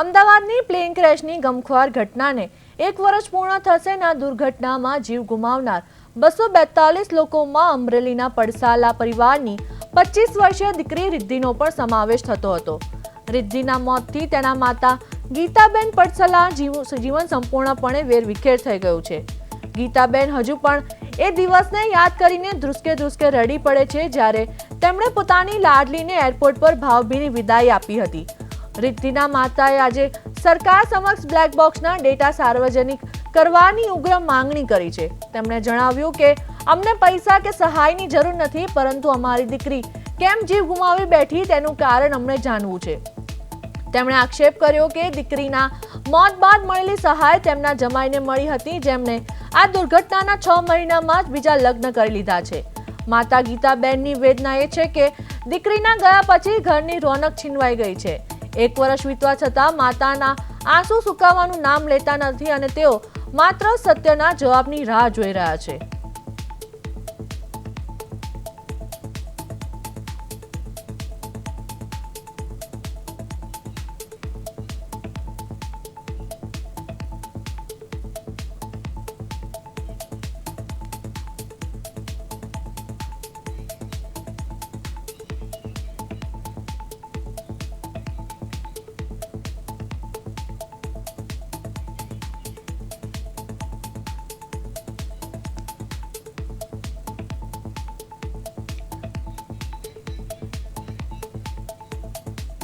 અમદાવાદની પ્લેન ક્રેશની ગમખ્વાર ઘટનાને 1 વર્ષ પૂર્ણ થશે ના દુર્ઘટનામાં જીવ ગુમાવનાર 242 લોકોમાં અમરેલીના પડસાલા પરિવારની 25 વર્ષીય દીકરી રિદ્ધિનો પણ સમાવેશ થતો હતો। રિદ્ધિના મોતથી તેના માતા ગીતાબેન પડસાલા જીવન સંપૂર્ણપણે વેરવિખેર થઈ ગયું છે। ગીતાબેન હજુ પણ એ દિવસને યાદ કરીને ધ્રુસકે રડી પડે છે જ્યારે તેમણે પોતાની લાડલીને એરપોર્ટ પર ભાવભીની વિદાય આપી હતી। રિદ્ધિના માતાએ આજે સરકાર સમક્ષ બ્લેક બોક્સના ડેટા સાર્વજનિક કરવાની ઉગ્ર માંગણી કરી છે। તેમણે જણાવ્યું કે અમને પૈસા કે સહાયની જરૂર નથી, પરંતુ અમારી દીકરી કેમ જીવ ગુમાવી બેઠી તેનું કારણ અમને જાણવું છે। તેમણે આક્ષેપ કર્યો કે દીકરીના મોત બાદ મળેલી સહાય તેમના જમાઈને મળી હતી, જેમણે આ દુર્ઘટનાના 6 મહિનામાં જ બીજા લગ્ન કરી લીધા છે। માતા ગીતાબેનની વેદના એ છે કે દીકરીના ગયા પછી ઘરની રોનક છીનવાઈ ગઈ છે। 1 વર્ષ વીતવા છતાં માતાના આંસુ સુકાવાનું નામ લેતા નથી અને તેઓ માત્ર સત્યના જવાબની રાહ જોઈ રહ્યા છે।